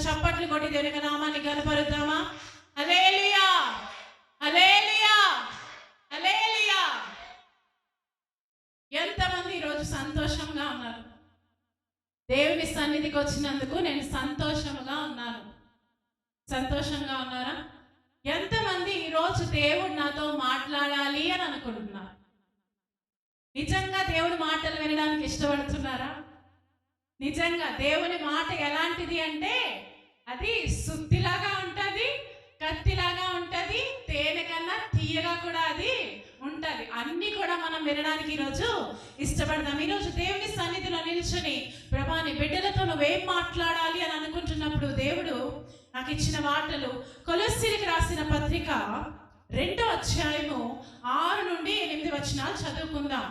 చప్పట్లు కొట్టి దేవుని నామాన్ని కనపరుద్దామా? హల్లెలూయా, హల్లెలూయా, హల్లెలూయా. ఎంతమంది ఈరోజు సంతోషంగా ఉన్నారు? దేవుని సన్నిధికి వచ్చినందుకు నేను సంతోషంగా ఉన్నాను. సంతోషంగా ఉన్నారా? ఎంతమంది ఈరోజు దేవుడు నాతో మాట్లాడాలి అని అనుకుంటున్నారు? నిజంగా దేవుడి మాటలు వినడానికి ఇష్టపడుతున్నారా? నిజంగా దేవుని మాట ఎలాంటిది అంటే అది సుత్తిలాగా ఉంటుంది, కత్తిలాగా ఉంటుంది, తేనె కన్నా తీయగా కూడా అది ఉంటుంది. అన్నీ కూడా మనం వినడానికి ఈరోజు ఇష్టపడదాం. ఈరోజు దేవుని సన్నిధిలో నిల్చొని ప్రభా నీ బిడ్డలతో నువ్వేం మాట్లాడాలి అని అనుకుంటున్నప్పుడు దేవుడు నాకు ఇచ్చిన మాటలు కొలస్సీలకు రాసిన పత్రిక 2వ అధ్యాయము 6 నుండి 8 వచనాలు చదువుకుందాం.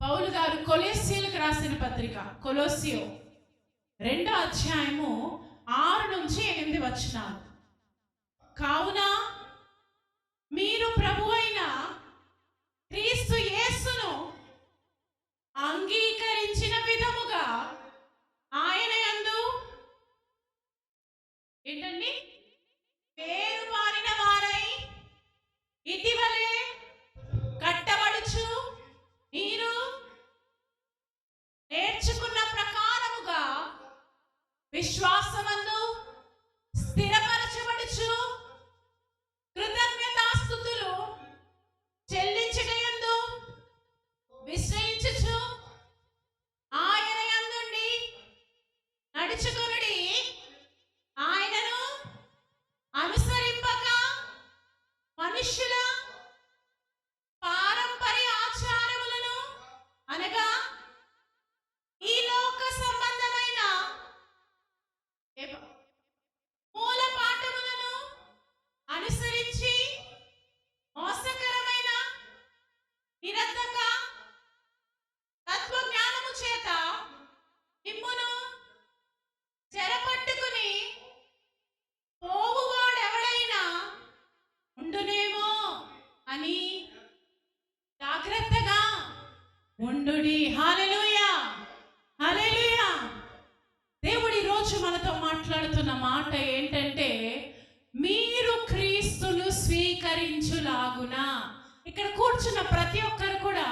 పౌలు గారు కొలస్సీలకు రాసిన పత్రిక కొలొస్సియో 2వ అధ్యాయము 6 నుంచి 8 వచనాలు. కావున మీరు ప్రభువైన క్రీస్తు యేసును అంగీకరించిన విధముగా ఆయన యందు ఏంటండి పేరు మారిన వారై ఇటీవలే కట్టబడుచు మీరు నేర్చుకున్న ప్రకారముగా విశ్వాసమందు స్థిరపరచబడుచు కృతజ్ఞతాస్తుతులు చెల్లించుటయందు విశ్రయించుచు ఆయన యందుండి నడుచుకొనుడి. ఆయనను అనుసరింపక మనుష్యుల పారంపర్య ఆచారములను అనగా ఈ లోక సంబంధమైన మూల పాఠములను అనుసరించి మోసకరమైన నిరర్ధక తత్వజ్ఞానము చేత మిమ్మును చెరపట్టుకుని పోవువాడెవడైనా ఉండునేమో అని జాగ్రత్తగా ఉండుడి. హల్లెలూయా, హల్లెలూయా. దేవుడి రోజు మనతో మాట్లాడుతున్న మాట ఏంటంటే మీరు క్రీస్తును స్వీకరించులాగునా. ఇక్కడ కూర్చున్న ప్రతి ఒక్కరు కూడా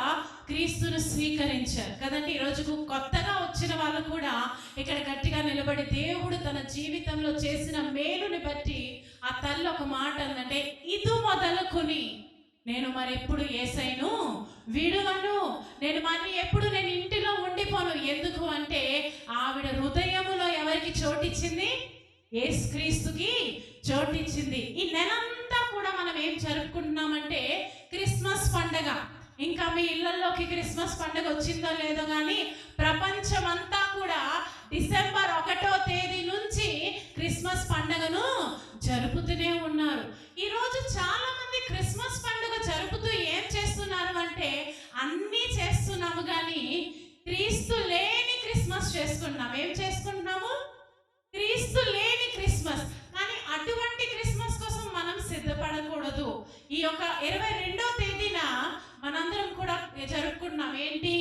క్రీస్తును స్వీకరించారు కదండి. ఈరోజు కొత్తగా వచ్చిన వాళ్ళు కూడా ఇక్కడ గట్టిగా నిలబడి దేవుడు తన జీవితంలో చేసిన మేలుని బట్టి ఆ తల్లి ఒక మాట అందంటే ఇది మొదలుకొని నేను మరి ఎప్పుడు యేసయ్యను విడువను, నేను మరి ఎప్పుడు నేను ఇంటిలో ఉండిపోను. ఎందుకు అంటే ఆవిడ హృదయములో ఎవరికి చోటిచ్చింది? యేసుక్రీస్తుకి చోటిచ్చింది. ఈ నెలంతా కూడా మనం ఏం జరుపుకుంటున్నామంటే క్రిస్మస్ పండగ. ఇంకా మీ ఇళ్లలోకి క్రిస్మస్ పండగ వచ్చిందో లేదో కానీ ప్రపంచమంతా కూడా డిసెంబర్ 1వ తేదీ నుంచి క్రిస్మస్ పండుగను జరుపుతూనే ఉన్నారు. ఈరోజు చాలా మంది క్రిస్మస్ పండుగ జరుపుతూ ఏం చేస్తున్నారు అంటే అన్నీ చేస్తున్నాము కానీ క్రీస్తు లేని క్రిస్మస్ చేసుకుంటున్నాం. ఏం చేసుకుంటున్నాము? క్రీస్తు లేని క్రిస్మస్. కానీ అటువంటి క్రిస్మస్ కోసం మనం సిద్ధపడకూడదు. ఈ యొక్క 22వ తేదీన మనందరం కూడా జరుపుకుంటున్నాం. ఏంటి?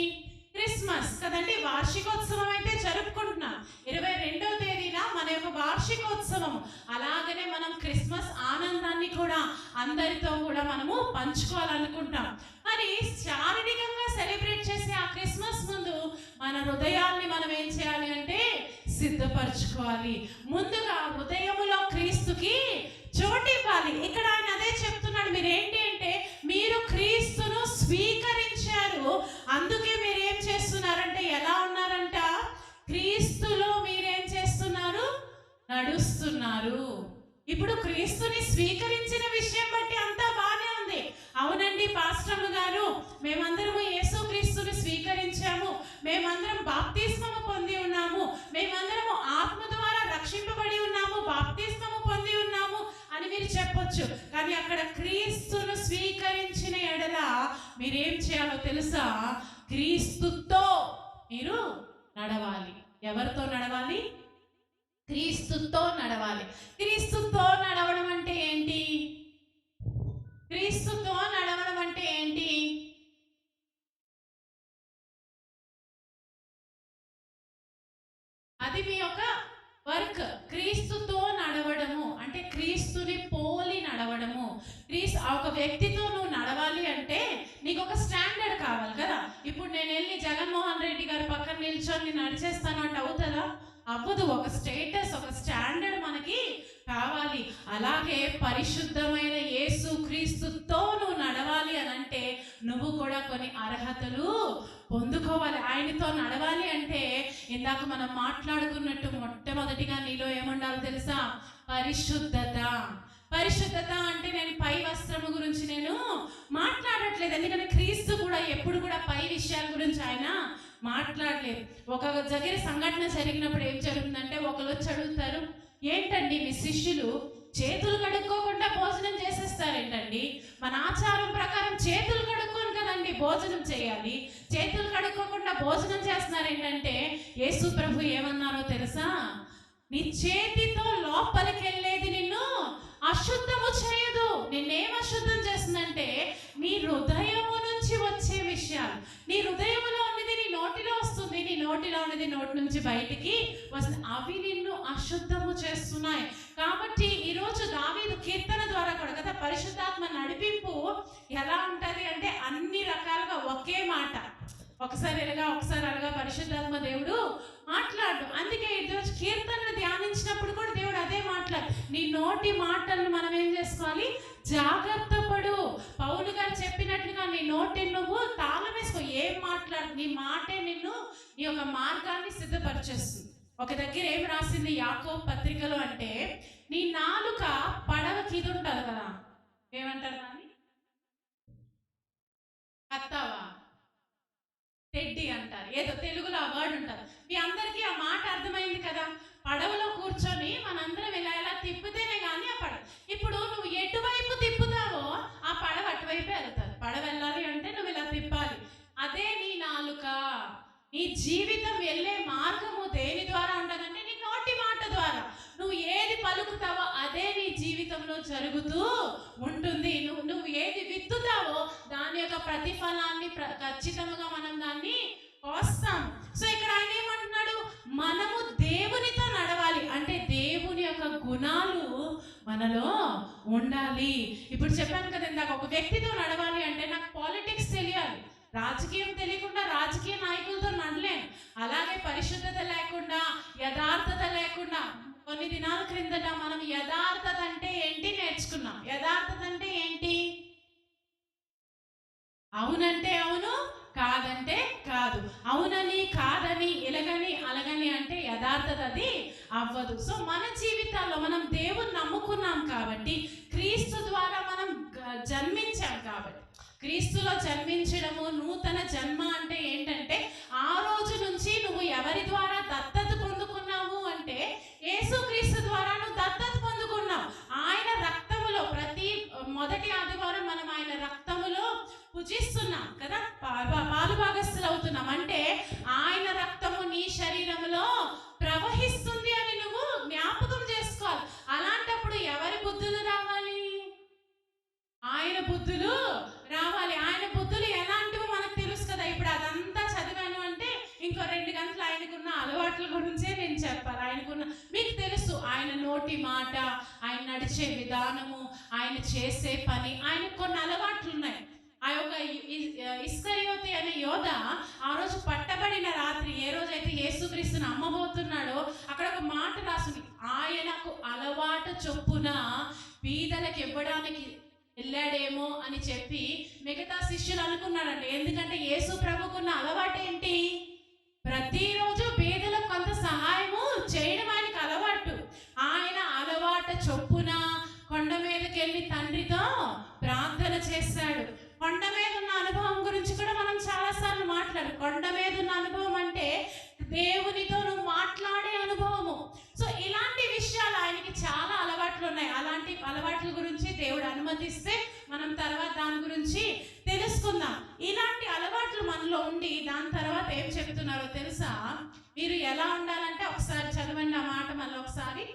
క్రిస్మస్ కదండి. వార్షికోత్సవం అయితే జరుపుకుంటున్నాం. 22వ తేదీన మన యొక్క వార్షికోత్సవం. అలాగనే మనం క్రిస్మస్ ఆనందాన్ని కూడా అందరితో కూడా మనము పంచుకోవాలనుకుంటాం. మరి శారీరకంగా సెలబ్రేట్ చేసే ఆ క్రిస్మస్ ముందు మన హృదయాల్ని మనం ఏం చేయాలి అంటే సిద్ధపరచుకోవాలి. ముందుగా హృదయములో క్రీస్తుకి చోటివ్వాలి. ఇక్కడ ఆయన అదే చెప్తున్నాడు. మీరు ఏంటి అంటే మీరు క్రీస్తును స్వీకరించారు, అందుకే మీరు ఏం చేస్తున్నారంటే ఎలా ఉన్నారంట? క్రీస్తులో మీరేం చేస్తున్నారు? నడుస్తున్నారు. ఇప్పుడు క్రీస్తుని స్వీకరించిన విషయం బట్టి అంతా బాగానే ఉంది. అవునండి పాస్టర్లు గారు, మేమందరము యేసు క్రీస్తుని స్వీకరించాము, మేమందరం బాప్తిస్మము పొంది ఉన్నాము, మేమందరము ఆత్మ ద్వారా రక్షింపబడి ఉన్నాము, బాప్తిస్మము పొంది ఉన్నాము అని మీరు చెప్పొచ్చు. కానీ అక్కడ క్రీస్తును స్వీకరించిన ఎడల మీరేం చేయాలో తెలుసా? క్రీస్తుతో మీరు నడవాలి. ఎవరితో నడవాలి? క్రీస్తుతో నడవాలి. క్రీస్తుతో నడవడం అంటే ఏంటి? క్రీస్తుతో నడవడం అంటే ఏంటి? అది మీ యొక్క వర్క్ క్రీస్తుతో నడవడము అంటే క్రీస్తుని పోలి నడవడము. ఒక వ్యక్తితో నువ్వు నడవాలి అంటే నీకు ఒక స్టాండర్డ్ కావాలి కదా. ఇప్పుడు నేను వెళ్ళి జగన్మోహన్ రెడ్డి గారి పక్కన నిల్చొని నడిచేస్తాను అంటే అవుతుందా? అవ్వదు. ఒక స్టేటస్, ఒక స్టాండర్డ్ మనకి కావాలి. అలాగే పరిశుద్ధమైన యేసు క్రీస్తుతో నువ్వు నడవాలి అని అంటే నువ్వు కూడా కొన్ని అర్హతలు పొందుకోవాలి. ఆయనతో నడవాలి అంటే ఇందాక మనం మాట్లాడుకున్నట్టు మొట్టమొదటిగా నీలో ఏముండాలో తెలుసా? పరిశుద్ధత. పరిశుద్ధత అంటే నేను పై వస్త్రము గురించి నేను మాట్లాడట్లేదు, ఎందుకంటే క్రీస్తు కూడా ఎప్పుడు కూడా పై విషయాల గురించి ఆయన మాట్లాడలేదు. ఒక దగ్గర సంఘటన జరిగినప్పుడు ఏం జరుగుతుందంటే ఒకరు వచ్చి అడుగుతారు, ఏంటండి మీ శిష్యులు చేతులు కడుక్కోకుండా భోజనం చేసేస్తారేంటండి? మన ఆచారం ప్రకారం చేతులు కడుక్కొని కదండి భోజనం చేయాలి, చేతులు కడుక్కోకుండా భోజనం చేస్తున్నారు ఏంటంటే యేసు ప్రభు ఏమన్నారో తెలుసా? నీ చేతితో లోపలికి వెళ్ళేది నిన్ను అశుద్ధము చేయదు. నిన్నేం అశుద్ధం చేస్తుందంటే నీ హృదయము నుంచి వచ్చే విషయాలు. నీ హృదయంలో ఉన్నది నీ నోటిలో వస్తుంది, నీ నోటిలో ఉన్నది నోటి నుంచి బయటికి వస్తుంది, అవి నిన్ను అశుద్ధము చేస్తున్నాయి. కాబట్టి ఈరోజు దావీదు కీర్తన ద్వారా కూడా కదా పరిశుద్ధాత్మ నడిపింపు ఎలా ఉంటుంది అంటే అన్ని రకాలుగా ఒకే మాట, ఒకసారి ఎలాగా ఒకసారి అలాగా పరిశుద్ధాత్మ దేవుడు మాట్లాడు. అందుకే ఈరోజు కీర్తనలు ధ్యానించినప్పుడు కూడా దేవుడు అదే మాట్లాడు. నీ నోటి మాటలను మనం ఏం చేసుకోవాలి? జాగ్రత్త పడు. పౌలు గారు చెప్పినట్లుగా నీ నోటిని నువ్వు తాళం వేసుకో. ఏం మాట్లాడు, నీ మాటే నిన్ను నీ యొక్క మార్గాన్ని సిద్ధపరిచేస్తుంది. ఒక దగ్గర ఏం రాసింది యాకోబు పత్రికలో అంటే నీ నాలుక పడవకి ఇది ఉంటుంది కదా, ఏమంటారు దాన్ని? అత్తావా తెడ్డి అంటారు, ఏదో తెలుగులో ఆ వర్డ్ ఉంటారు. మీ అందరికీ ఆ మాట అర్థమైంది కదా. పడవలో కూర్చొని మనందరం ఇలా ఇలా తిప్పితేనే కానీ ఆ పడవ, ఇప్పుడు నువ్వు ఎటువైపు తిప్పుతావో ఆ పడవ అటువైపే వెళ్తారు. పడవ వెళ్ళాలి అంటే నువ్వు ఇలా తిప్పాలి. అదే నీ నాలుక. నీ జీవితం వెళ్ళే మార్గము దేని ద్వారా ఉంటుందంటే నీ నోటి మాట ద్వారా. నువ్వు ఏది పలుకుతావో అదే నీ జీవితంలో జరుగుతూ ఉంటుంది. నువ్వు ఏది విత్తుతావో దాని యొక్క ప్రతిఫలాన్ని ఖచ్చితంగా మనం దాన్ని కోస్తాం. సో ఇక్కడ ఆయన ఏమంటున్నాడు? మనము దేవునితో నడవాలి అంటే దేవుని యొక్క గుణాలు మనలో ఉండాలి. ఇప్పుడు చెప్పాను కదా ఇందాక, ఒక వ్యక్తితో నడవాలి అంటే నాకు పాలిటిక్స్ తెలియాలి, రాజకీయం తెలియకుండా రాజకీయ నాయకులతో నడలేను. అలాగే పరిశుద్ధత లేకుండా, యథార్థత లేకుండా, కొన్ని దినాల క్రిందట మనం యథార్థత అంటే ఏంటి నేర్చుకున్నాం. యథార్థత అంటే ఏంటి? అవునంటే అవును, కాదంటే కాదు. అవునని కాదని ఇలాగని అలాగని అంటే యథార్థత అది అవ్వదు. సో మన జీవితాల్లో మనం దేవుని నమ్ముకున్నాం కాబట్టి, క్రీస్తు ద్వారా మనం జన్మించాం కాబట్టి, క్రీస్తులో జన్మించడము నూతన జన్మ అంటే ఏంటంటే ఆ రోజు నుంచి నువ్వు ఎవరి ద్వారా దత్తత పొందుకున్నావు అంటే యేసుక్రీస్తు ద్వారా నువ్వు దత్తత పొందుకున్నావు. ఆయన రక్తములో ప్రతి మొదటి ఆదివారం మనం ఆయన రక్తములో పూజిస్తున్నాం కదా, పాలుభాగస్తులు అవుతున్నాం. అంటే ఆయన రక్తము నీ శరీరంలో ప్రవహిస్తుంది అని నువ్వు జ్ఞాపకం చేసుకోవాలి. అలాంటప్పుడు ఎవరి బుద్ధులు రావాలి? ఆయన బుద్ధులు రావాలి. ఆయన బుద్ధులు ఎలాంటివో మనకు తెలుసు కదా. ఇప్పుడు అదంతా చదివాను అంటే ఇంకో 2 గంటలు ఆయనకున్న అలవాట్ల గురించే నేను చెప్పాలి. ఆయనకున్న మీకు తెలుసు, ఆయన నోటి మాట, ఆయన నడిచే విధానము, ఆయన చేసే పని, ఆయనకు కొన్ని అలవాట్లు ఉన్నాయి. ఆ యొక్క ఇస్కరియోతి అనే యోధ ఆ రోజు పట్టబడిన రాత్రి ఏ రోజైతే యేసుక్రీస్తుని అమ్మబోతున్నాడో అక్కడ ఒక మాట రాసుంది, ఆయనకు అలవాటు చొప్పున బీదలకు ఇవ్వడానికి వెళ్ళాడేమో అని చెప్పి మిగతా శిష్యులు అనుకున్నారంట. ఎందుకంటే యేసు ప్రభుకున్న అలవాటు ఏంటి? ప్రతిరోజు బీదలకు కొంత సహాయము చేయడం ఆయనకు అలవాటు. ఆయన అలవాటు చొప్పున కొండ మీదకి వెళ్ళి తండ్రితో ప్రార్థన చేశాడు. కొండ మీద ఉన్న అనుభవం గురించి కూడా మనం చాలాసార్లు మాట్లాడు. కొండ మీద ఉన్న అనుభవం అంటే దేవునితో నువ్వు మాట్లాడే అనుభవము. సో ఇలాంటి విషయాలు ఆయనకి చాలా అలవాట్లు ఉన్నాయి. అలాంటి అలవాట్ల గురించి దేవుడు అనుమతిస్తే మనం తర్వాత దాని గురించి తెలుసుకుందాం. ఇలాంటి అలవాట్లు మనలో ఉండి దాని తర్వాత ఏం చెప్తున్నారో తెలుసా? మీరు ఎలా ఉండాలంటే ఒకసారి చదవండి ఆ మాట మళ్ళీ ఒకసారి.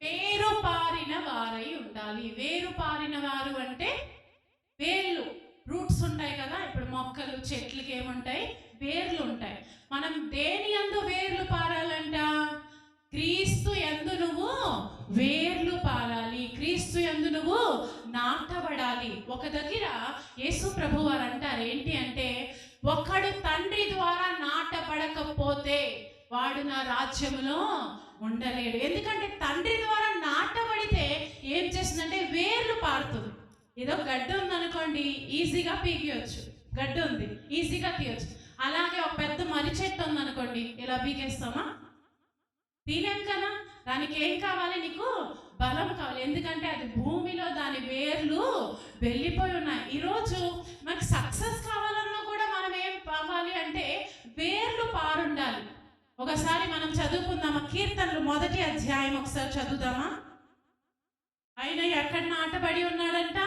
వేరుపారిన వారై ఉండాలి. వేరుపారిన వారు అంటే వేళ్ళు, రూట్స్ ఉంటాయి కదా. ఇప్పుడు మొక్కలు చెట్లకి ఏముంటాయి? వేర్లు ఉంటాయి. మనం దేని యందు వేర్లు పారాలంట? క్రీస్తు యందు నాటబడాలి. ఒక దగ్గర యేసు ప్రభు వారు అంటారు ఏంటి అంటే, ఒకడు తండ్రి ద్వారా నాటబడకపోతే వాడు నా రాజ్యములో ఉండలేడు. ఎందుకంటే తండ్రి ద్వారా నాటబడితే ఏం చేస్తుందంటే వేర్లు పారుతుంది. ఏదో గడ్డ ఉందనుకోండి, ఈజీగా పీకియొచ్చు. గడ్డ ఉంది, ఈజీగా తీయొచ్చు. అలాగే ఒక పెద్ద మర్రి చెట్టు ఉందనుకోండి, ఇలా పీకేస్తామా? తీలేం కదా. దానికి ఏం కావాలి? నీకు బలం కావాలి. ఎందుకంటే అది భూమిలో దాని వేర్లు వెళ్ళిపోయి ఉన్నాయి. ఈరోజు మనకు సక్సెస్ కావాలన్నా కూడా మనం ఏం కావాలి అంటే వేర్లు పారుండాలి. ఒకసారి మనం చదువుకుందామా? కీర్తనలు 1వ అధ్యాయం ఒకసారి చదువుదామా? ఆయన ఎక్కడ నాటబడి ఉన్నాడంట?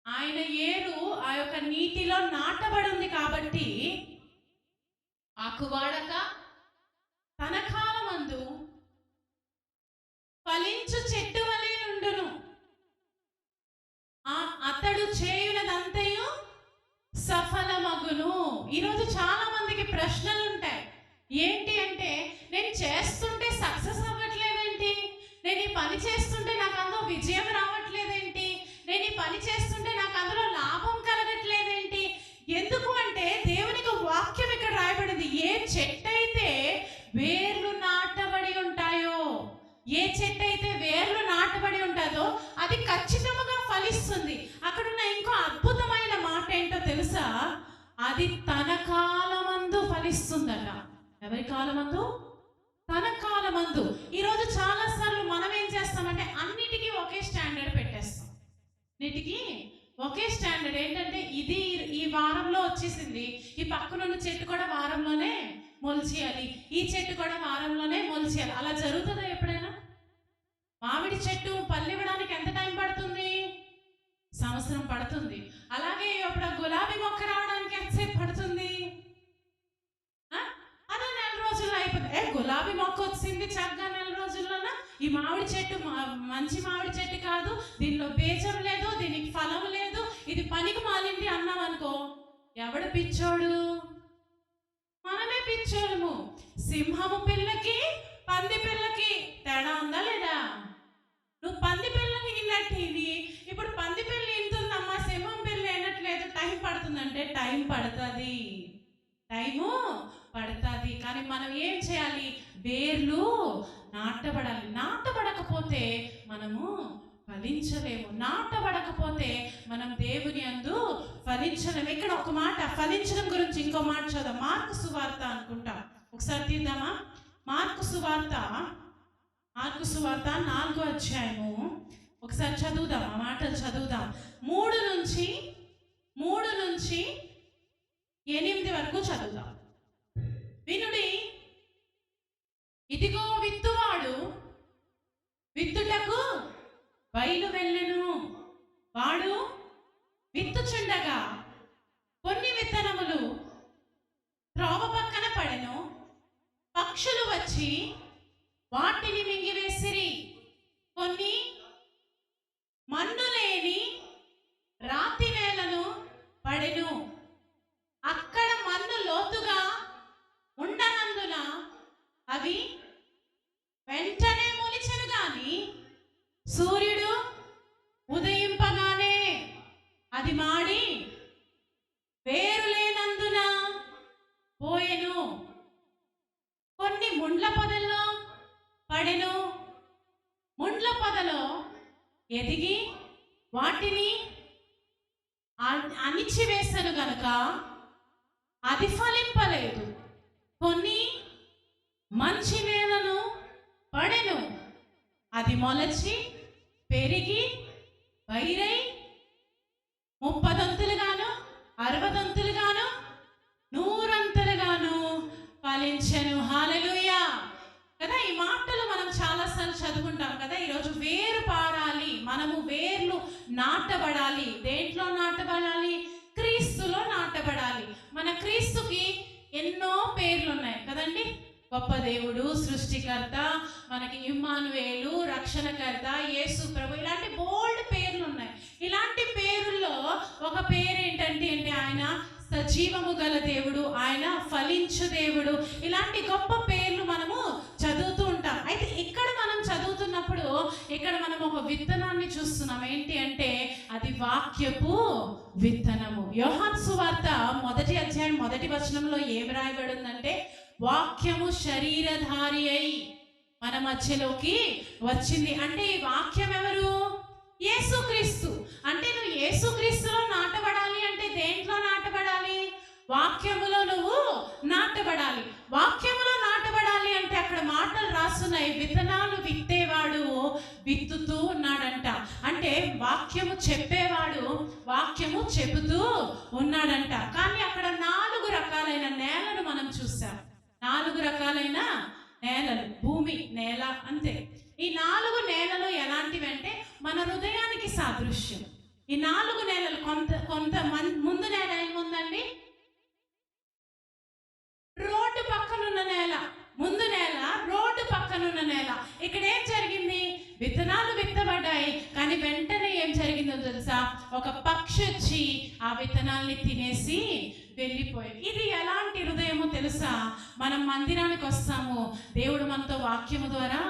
ఆయన ఏరు ఆ యొక్క నీటిలో నాటబడి ఉంది కాబట్టి ఆకువాడక తన కాలమందు ఫలించు చెట్టు వలె నుండును. అతడు చేయునదంతయు సఫలమగును. ఈరోజు చాలా మందికి ప్రశ్నలు ఉంటాయి. ఏంటి అంటే, నేను చేస్తుంటే సక్సెస్ అవ్వట్లేదేంటి? నేను ఈ పని చేస్తుంటే నాకు అందులో విజయం రావట్లేదేంటి? నేను ఈ పని చేస్తుంటే నాకు అందులో లాభం కలగట్లేదేంటి? ఎందుకు అంటే దేవునికి వాక్యం ఇక్కడ రాయబడింది. ఏ చెట్టు అయితే వేర్లు నాటబడి ఉంటాయో, ఏ చెట్టు అయితే వేర్లు నాటబడి ఉంటుందో అది ఖచ్చితంగా ఫలిస్తుంది. అక్కడున్న ఇంకో అద్భుతమైన మాట ఏంటో తెలుసా? అది తన కాలమందు ఫలిస్తుందట. ఎవరి కాలమందు? తన కాలమందు. ఈరోజు చాలాసార్లు మనం ఏం చేస్తామంటే అన్నిటికీ ఒకే స్టాండర్డ్ పెట్టేస్తాం. అన్నిటికీ ఒకే స్టాండర్డ్ ఏంటంటే, ఇది ఈ వారంలో వచ్చేసింది, ఈ పక్కనున్న చెట్టు కూడా వారంలోనే మొలిచేయాలి, ఈ చెట్టు కూడా వారంలోనే మొలిచేయాలి. అలా జరుగుతుందా ఎప్పుడైనా? మామిడి చెట్టు పళ్ళు ఇవ్వడానికి ఎంత టైం పడుతుంది? సంవత్సరం పడుతుంది. అలాగే ఇప్పుడు గులాబీ మొక్క రావడానికి ఎంతసేపు పడుతుంది? అదే 4 రోజుల్లో అయిపోతుంది. గులాబీ మొక్క వచ్చింది చక్కగా 4 రోజుల్లోనా? ఈ మామిడి చెట్టు మంచి మామిడి చెట్టు కాదు, దీనిలో బీజం లేదు, దీనికి ఫలం లేదు, ఇది పనికి మాలింది అన్నాం అనుకో, ఎవడు పిచ్చోడు? మనమే పిచ్చోళ్ళము. సింహము పిల్లకి పంది పిల్లకి తేడా ఉందా లేదా? నువ్వు పంది పిల్లని విన్నట్టు ఇప్పుడు పంది పిల్ల ఇంతుందమ్మా, సింహం పిల్ల వినట్లేదు, టైం పడుతుందంటే టైం పడుతుంది, టైము పడుతుంది. కానీ మనం ఏం చేయాలి? వేర్లు నాటబడాలి. నాటబడకపోతే మనము ఫలించలేము. నాటబడకపోతే మనం దేవుని యందు ఫలించలేము. ఇక్కడ ఒక మాట ఫలించడం గురించి ఇంకో మాట చదువు. మార్కు సువార్త అనుకుంటా, ఒకసారి తీద్దామా? మార్కు సువార్త 4వ అధ్యాయము ఒకసారి చదువుదాం. ఆ మాటలు చదువుదాం. 3 నుంచి 8 వరకు చదువుదాం. వినుడి. ఇదిగో విత్తువాడు విత్తుటకు బయలు వెళ్ళెను. వాడు విత్తుచుండగా కొన్ని విత్తనములు త్రోవ పక్కన పడెను. పక్షులు వచ్చి వాటిని మింగివేసిరి. కొన్ని మన్ను లేని రాతి నేలను పడెను. అక్కడ మన్ను లోతుగా ఉండనందున అవి వెంటనే మొలిచెను. గాని సూర్యుడు ఉదయింపగానే అది మాడి వేరు లేనందున పోయెను. కొన్ని ముండ్ల పొదల్లో పడెను. ముండ్ల పొదలో ఎదిగి వాటిని అణిచివేసెను గనుక అది ఫలింపలేదు. కొన్ని మంచి నేలను పడెను. అది మొలచి పెరిగి వైరై 30 దంతులుగాను 60 దంతులుగాను 100 అంతులుగాను ఫలించెను. హల్లెలూయా కదా. ఈ మాటలు మనం చాలాసార్లు చదువుకుంటాం కదా. ఈరోజు వేరు పారాలి, మనము వేర్లు నాటబడాలి. దేంట్లో నాటబడాలి? క్రీస్తులో నాటబడాలి. మన క్రీస్తుకి ఎన్నో పేర్లు ఉన్నాయి కదండి. గొప్ప దేవుడు, సృష్టికర్త, మనకి ఇమ్మానుయేలు, రక్షణకర్త, యేసు ప్రభు, ఇలాంటి బోల్డ్ పేర్లు ఉన్నాయి. ఇలాంటి పేరుల్లో ఒక పేరు ఏంటంటే ఆయన సజీవము గల దేవుడు, ఆయన ఫలించు దేవుడు. ఇలాంటి గొప్ప పేర్లు మనము చదువుతూ ఉంటాం. అయితే ఇక్కడ మనం చదువుతున్నప్పుడు ఇక్కడ మనం ఒక విత్తనాన్ని చూస్తున్నాం. ఏంటి అంటే అది వాక్యపు విత్తనము. యోహాను సువార్త 1వ అధ్యాయం 1వ వచనంలో ఏమి రాయబడి ఉందంటే, వాక్యము శరీరధారి అయి మన మధ్యలోకి వచ్చింది. అంటే ఈ వాక్యం ఎవరు? యేసుక్రీస్తు. అంటే నువ్వు యేసుక్రీస్తులో నాటబడాలి అంటే దేంట్లో నాటబడాలి? వాక్యములో నువ్వు నాటబడాలి. వాక్యములో నాటబడాలి అంటే అక్కడ మాటలు రాస్తున్నాయి, విత్తనాలు విత్తేవాడు విత్తుతూ ఉన్నాడంట. అంటే వాక్యము చెప్పేవాడు వాక్యము చెబుతూ ఉన్నాడంట. కానీ అక్కడ 4 రకాలైన నేలను మనం చూసాం. 4 రకాలైన నేలలు, భూమి, నేల, అంతే. ఈ 4 నేలలు ఎలాంటివి అంటే మన హృదయానికి సాదృశ్యం. ఈ 4 నేలలు కొంత ముందు నేల ఏముందండి? రోడ్డు పక్కనున్న నేల. ముందు నేల రోడ్డు పక్కనున్న నేల. ఇక్కడ ఏం జరిగింది? విత్తనాలు విత్తబడ్డాయి, కానీ వెంటనే ఏం జరిగిందో తెలుసా? ఒక పక్షి వచ్చి ఆ విత్తనాల్ని తినేసి వెళ్ళిపోయింది. ఇది ఎలాంటి హృదయమో తెలుసా? మనం మందిరానికి వస్తాము, దేవుడు మనతో వాక్యము ద్వారా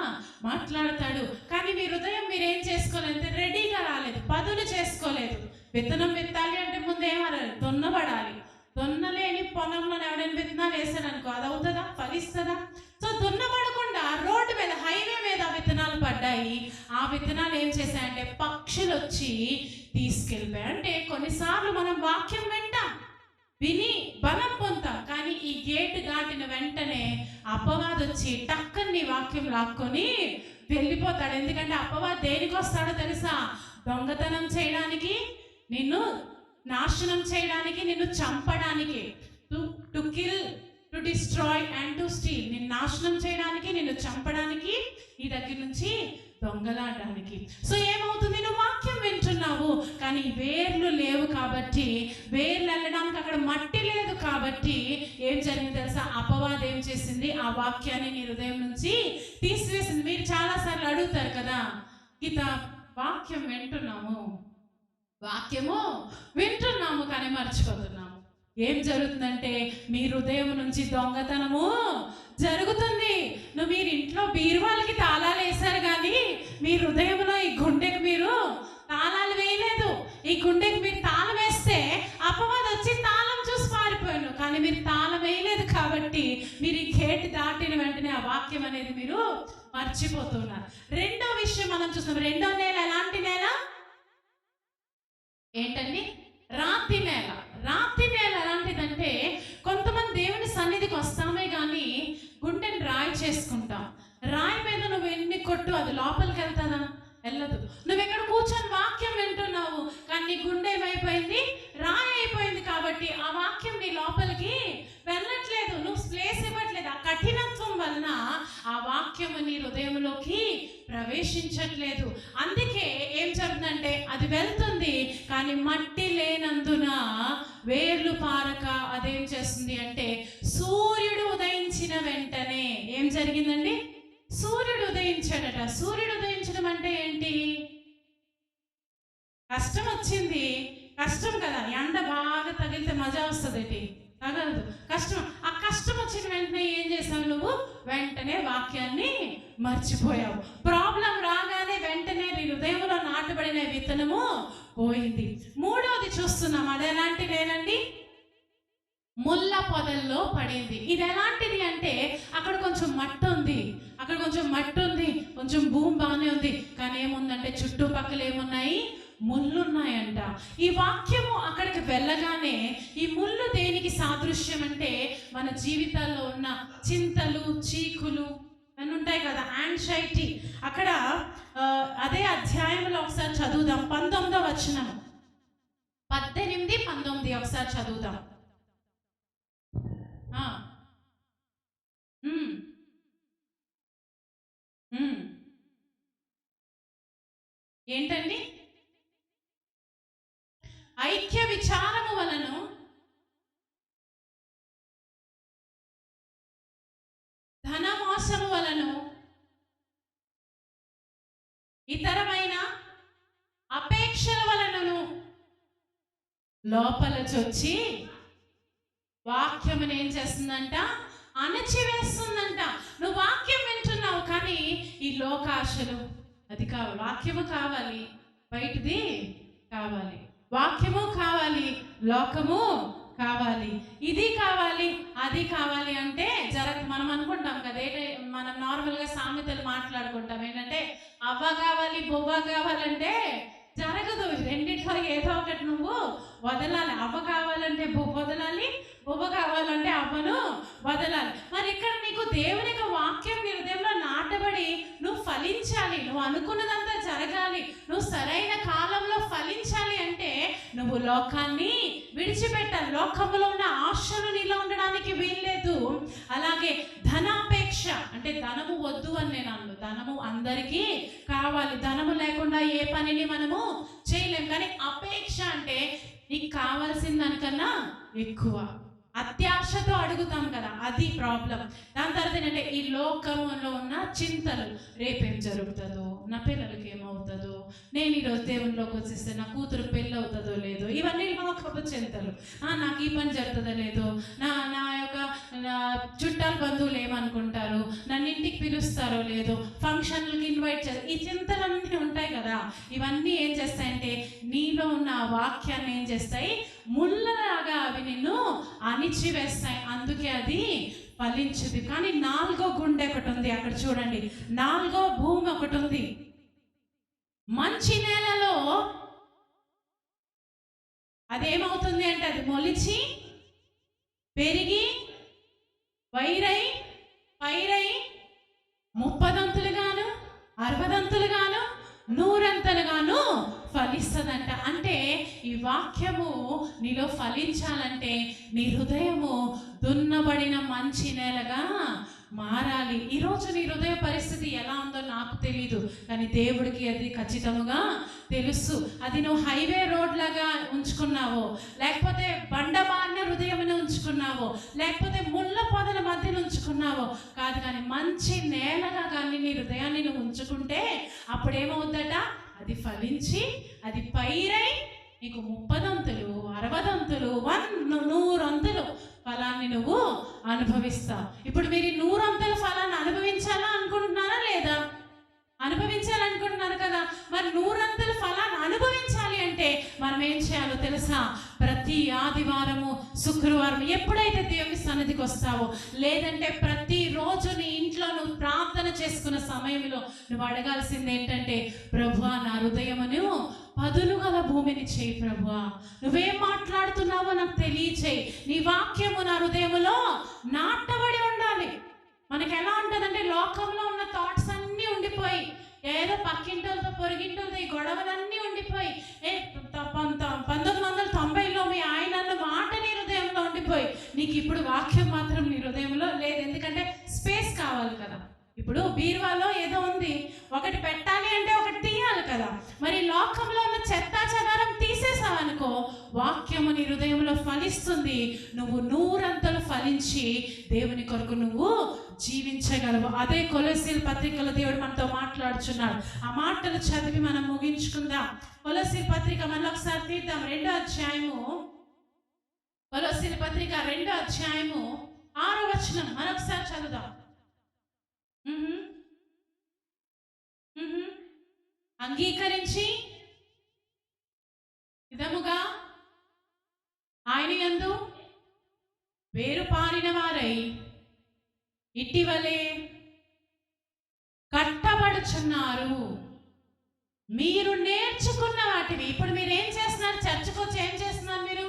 మాట్లాడతాడు, కానీ మీ హృదయం మీరేం చేసుకోలేదు, రెడీగా రాలేదు, పదులు చేసుకోలేదు. విత్తనం విత్తాలి అంటే ముందు ఏమనాలి? దున్నబడాలి. దున్నలేని పొలంలో ఎవడైనా విత్తనాలు వేసాడు అనుకో, అది అవుతుందా? ఫలిస్తుందా? సో దున్నబడకుండా రోడ్డు మీద, హైవే మీద విత్తనాలు పడ్డాయి. ఆ విత్తనాలు ఏం చేశాయంటే పక్షులు వచ్చి తీసుకెళ్ళిపోయాయి. అంటే కొన్నిసార్లు మనం వాక్యం వింటాం, విని బలం పొందుతాం, కానీ ఈ గేటు దాటిన వెంటనే అపవాది వచ్చి టక్కని వాక్యం లాక్కొని వెళ్ళిపోతాడు. ఎందుకంటే అపవాది దేనికి వస్తాడో తెలుసా? దొంగతనం చేయడానికి, నిన్ను నాశనం చేయడానికి, నిన్ను చంపడానికి. To kill, to destroy and to steal. నిన్ను నాశనం చేయడానికి, నిన్ను చంపడానికి, నీ దగ్గర నుంచి దొంగలాడడానికి. సో ఏమవుతుంది? నువ్వు వాక్యం వింటున్నావు, కానీ వేర్లు లేవు కాబట్టి, వేర్లు వెళ్ళడానికి అక్కడ మట్టి లేదు కాబట్టి ఏం జరిగింది తెలుసా? అపవాదం ఏం చేసింది? ఆ వాక్యాన్ని నీ హృదయం నుంచి తీసివేసింది. మీరు చాలాసార్లు అడుగుతారు కదా, గీత వాక్యం వింటున్నాము కానీ మర్చిపోతున్నాము. ఏం జరుగుతుందంటే మీ హృదయం నుంచి దొంగతనము జరుగుతుంది. మీరు ఇంట్లో బీరువాలకి తాళాలు వేశారు, కానీ మీ హృదయంలో ఈ గుండెకి మీరు తాళాలు వేయలేదు. ఈ గుండెకి మీరు తాళం వేస్తే అపవాది వచ్చి తాళం చూసి పారిపోయాను, కానీ మీరు తాళం వేయలేదు కాబట్టి మీరు ఈ గేట్ దాటిన వెంటనే ఆ వాక్యం అనేది మీరు మర్చిపోతున్నారు. రెండో విషయం మనం చూస్తున్నాం. రెండో నేల ఎలాంటి నేల? ఏంటండి? రాతి నేల. రాతి నేల ఎలాంటిదంటే, కొంతమంది దేవుని సన్నిధికి వస్తామే కానీ గుండెని రాయి చేసుకుంటాం. రాయి మీద నువ్వు ఎన్ని కొట్టు, అది లోపలికి వెళ్తాదా? వెళ్ళదు. నువ్వు ఎక్కడ కూర్చొని వాక్యం వింటున్నావు, కానీ నీ గుండె ఏమైపోయింది? రాయి అయిపోయింది. కాబట్టి ఆ వాక్యం నీ లోపలికి వెళ్ళట్లేదు, నువ్వు ప్లేస్ ఇవ్వట్లేదు. ఆ కఠినత్వం వలన ఆ వాక్యము నీ హృదయంలోకి ప్రవేశించట్లేదు. అందుకే ఏం జరుగుతుందంటే అది వెళ్తుంది, కానీ మట్టి లేనందున, వేర్లు పారక అదేం చేస్తుంది అంటే, సూర్యుడు ఉదయించిన వెంటనే ఏం జరిగిందండి? సూర్యుడు ఉదయించాడట. సూర్యుడు ఉదయించడం అంటే ఏంటి? కష్టం వచ్చింది, కష్టం కదా, ఎండ బాగా తగిలితే మజా వస్తుంది, తగలదు. కష్టం, ఆ కష్టం వచ్చిన వెంటనే ఏం చేసావు నువ్వు? వెంటనే వాక్యాన్ని మర్చిపోయావు. ప్రాబ్లం రాగానే వెంటనే నీ హృదయంలో నాటబడిన విత్తనము పోయింది. మూడవది చూస్తున్నాం, అది ఎలాంటి నేలండి? ముళ్ళ పొదల్లో పడింది. ఇది ఎలాంటిది అంటే, అక్కడ కొంచెం మట్టి ఉంది, కొంచెం భూమి బాగానే ఉంది, కానీ ఏముందంటే చుట్టుపక్కల ఏమున్నాయి? ముళ్ళున్నాయంట. ఈ వాక్యము అక్కడికి వెళ్ళగానే, ఈ ముళ్ళు దేనికి సాదృశ్యం అంటే మన జీవితాల్లో ఉన్న చింతలు, చీకులు అని ఉంటాయి కదా, యాంగ్జైటీ. అక్కడ అదే అధ్యాయంలో ఒకసారి చదువుదాం, 19వ వచనం, 18, 19 ఒకసారి చదువుదాం. ఏంటండి? ఐక్య విచారము వలను ధనమోసము వలను ఇతరమైన అపేక్షల వలనను లోపల చొచ్చి వాక్యమును ఏం చేస్తుందంట? అణచివేస్తుందంట. నువ్వు వాక్యం వింటున్నావు, కానీ ఈ లోకాశలు, అది కావాలి, వాక్యము కావాలి, బయటిది కావాలి, వాక్యము కావాలి, లోకము కావాలి, ఇది కావాలి, అది కావాలి అంటే మనం అనుకుంటాం కదా, మనం నార్మల్గా సామెతలు మాట్లాడుకుంటాం ఏంటంటే అవ్వ కావాలి బొవ్వ కావాలంటే జరగదు. రెండిట్లో ఏదో ఒకటి నువ్వు వదలాలి. అవ్వ కావాలంటే బొవ్వ వదలాలి, బొవ్వ కావాలంటే అవ్వను వదలాలి. మరి ఇక్కడ నీకు దేవుని వాక్యం నీ హృదయంలో నాటబడి నువ్వు ఫలించాలి, నువ్వు అనుకున్నదంతా జరగాలి, నువ్వు సరైన కాలంలో ఫలించాలి అంటే నువ్వు లోకాన్ని విడిచిపెట్టాలి. లోకంలో ఉన్న ఆశలు నీలో ఉండడానికి వీల్లేదు. అలాగే ధనాపేక్ష అంటే ధనము వద్దు అని నేను అన్ను, ధనము అందరికీ కావాలి, ధనము లేకుండా ఏ పనిని మనము చేయలేం. కానీ అపేక్ష అంటే నీకు కావాల్సిన దానికన్నా ఎక్కువ, అత్యాశతో అడుగుతాం కదా, అది ప్రాబ్లం. దాని తర్వాత ఏంటంటే ఈ లోకంలో ఉన్న చింతలు, రేపేం జరుగుతుందో, నా పిల్లలకి ఏమవుతుందో, నేను ఈరోజు దేవునిలోకి వచ్చేస్తే నా కూతురు పెళ్ళి అవుతుందో లేదో, ఇవన్నీ లోకపు చింతలు. నాకు ఈ పని జరుగుతుందో లేదో, నా యొక్క చుట్టాల బంధువులు ఏమనుకుంటారు, నన్ను ఇంటికి పిలుస్తారో లేదో, ఫంక్షన్లకి ఇన్వైట్ చేస్తారు, ఈ చింతలన్నీ ఉంటాయి కదా. ఇవన్నీ ఏం చేస్తాయంటే నీలో ఉన్న ఆ వాక్యాన్ని ఏం చేస్తాయి, ముళ్ళలాగా అవి నిన్ను అణిచివేస్తాయి. అందుకే అది ఫలించదు. కానీ 4వ గుండె ఒకటి ఉంది, అక్కడ చూడండి, 4వ భూమి ఒకటి ఉంది. మంచి నేలలో అదేమవుతుంది అంటే అది మొలిచి పెరిగి వైరై పైరై 30దంతులుగాను 60దంతులుగాను 100అంతలుగాను ఫలిస్తుందంట. అంటే ఈ వాక్యము నీలో ఫలించాలంటే నీ హృదయము దున్నబడిన మంచి నేలగా మారాలి. ఈరోజు నీ హృదయ పరిస్థితి ఎలా ఉందో నాకు తెలీదు, కానీ దేవుడికి అది ఖచ్చితంగా తెలుసు. అది నువ్వు హైవే రోడ్ లాగా ఉంచుకున్నావో, లేకపోతే బండబారిన హృదయం ఉంచుకున్నావో, లేకపోతే ముళ్ళ పొదల మధ్యన ఉంచుకున్నావో కాదు, కానీ మంచి నేలగా కానీ నీ హృదయాన్ని నువ్వు ఉంచుకుంటే అప్పుడేమవుద్దట, అది ఫలించి అది పైరై నీకు 30దంతులు 60దంతులు 100 ఫలాన్ని నువ్వు అనుభవిస్తావు. ఇప్పుడు మీరు 100 ఫలాన్ని అనుభవించాలా అనుకుంటున్నారా లేదా? అనుభవించాలనుకుంటున్నారు కదా. మరి 100 ఫలాన్ని అనుభవించాలి అంటే మనం ఏం చేయాలో తెలుసా? ప్రతి ఆదివారము శుక్రవారం ఎప్పుడైతే దేవుని సన్నిధికి వస్తావో, లేదంటే ప్రతిరోజు నీ ఇంట్లో నువ్వు ప్రార్థన చేసుకున్న సమయంలో నువ్వు అడగాల్సింది ఏంటంటే, ప్రభువా నా హృదయమును పదును గల భూమిని చేయి, ప్రభువా నువ్వేం మాట్లాడుతున్నావో నాకు తెలియచేయి, నీ వాక్యము నా హృదయములో నాటబడి ఉండాలి. మనకి ఎలా ఉంటుందంటే లోకంలో ఉన్న థాట్స్ అన్నీ ఉండిపోయి, ఏదో పక్కింటోళ్ళతో పొరిగింటోళ్ళతో ఈ గొడవలన్నీ ఉండిపోయి, 1990లో మీ ఆయన అన్న మాట నీ హృదయంలో ఉండిపోయి, నీకు ఇప్పుడు వాక్యం మాత్రం నీ హృదయంలో లేదు. ఎందుకంటే స్పేస్ కావాలి కదా. ఇప్పుడు బీరువాలో ఏదో ఉంది, ఒకటి పెట్టాలి అంటే ఒకటి తీయాలి కదా. మరి లోకంలో ఉన్న చెత్త చెదారం తీసేసావనుకో, వాక్యము నీ హృదయంలో ఫలిస్తుంది. నువ్వు 100 ఫలించి దేవుని కొరకు నువ్వు జీవించగలవు. అదే కొలొస్సీల పత్రికలో దేవుడు మనతో మాట్లాడుచున్నాడు. ఆ మాటలు చదివి మనం ముగించుకుందాం. కొలొస్సీల పత్రిక మళ్ళీ ఒకసారి తీద్దాం. 2వ అధ్యాయము, కొలొస్సీల పత్రిక 2వ అధ్యాయము 6వ వచనం మరొకసారి చదువుదాం. అంగీకరించి విధముగా ఆయన యందు వేరుపారిన వారై ఇటీవలే కట్టబడుచున్నారు. మీరు నేర్చుకున్న వాటిని ఇప్పుడు మీరు ఏం చేస్తున్నారు? చర్చకు వచ్చి ఏం చేస్తున్నారు? మీరు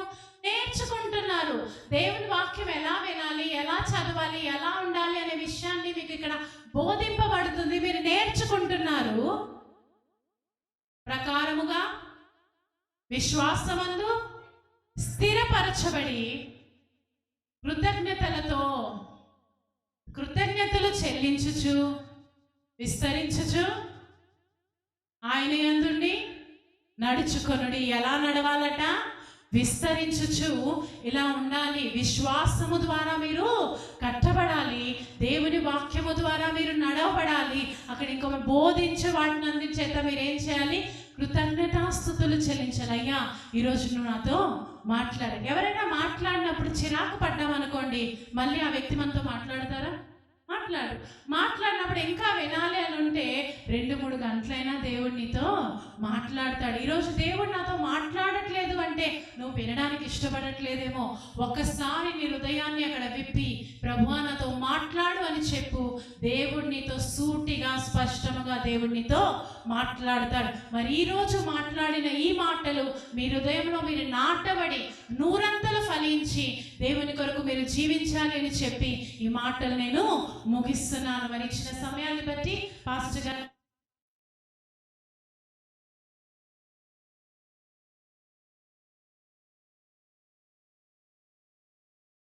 నేర్చుకుంటున్నారు. దేవుని వాక్యం ఎలా వినాలి, ఎలా చదవాలి, ఎలా ఉండాలి అనే విషయాన్ని మీకు ఇక్కడ బోధింపబడుతుంది. మీరు నేర్చుకుంటున్నారు. ప్రకారముగా విశ్వాసమందు స్థిరపరచబడి కృతజ్ఞతలు చెల్లించుచు విస్తరించుచు ఆయన యందుండి నడుచుకొనుడి. ఎలా నడవాలట? విస్తరించుచు ఇలా ఉండాలి. విశ్వాసము ద్వారా మీరు కట్టబడాలి, దేవుని వాక్యము ద్వారా మీరు నడవబడాలి. అక్కడ ఇంకొక బోధించే వాటిని అందించేత మీరు ఏం చేయాలి? కృతజ్ఞతాస్తుతులు చెల్లించాలి. అయ్యా ఈరోజు నువ్వు నాతో మాట్లాడాలి. ఎవరైనా మాట్లాడినప్పుడు చిరాకు పడ్డామనుకోండి, మళ్ళీ ఆ వ్యక్తి మనతో మాట్లాడతారా? మాట్లాడినప్పుడు వింటున్నప్పుడు ఇంకా వినాలి అని ఉంటే 2-3 గంటలైనా దేవుడు నీతో మాట్లాడతాడు. ఈరోజు దేవుడు నాతో మాట్లాడట్లేదు అంటే నువ్వు వినడానికి ఇష్టపడట్లేదేమో. ఒక్కసారి నీ హృదయాన్ని అక్కడ విప్పి ప్రభువా నాతో మాట్లాడు అని చెప్పు. దేవుడు నీతో సూటిగా స్పష్టముగా దేవుడు నీతో మాట్లాడతాడు. మరి ఈరోజు మాట్లాడిన ఈ మాటలు మీ హృదయంలో మీరు నాటబడి 100 ఫలించి దేవుని కొరకు మీరు జీవించాలి అని చెప్పి ఈ మాటలు నేను ముగిస్తున్నాను. మరి ఇచ్చిన సమయాన్ని బట్టి పాస్టర్ గారు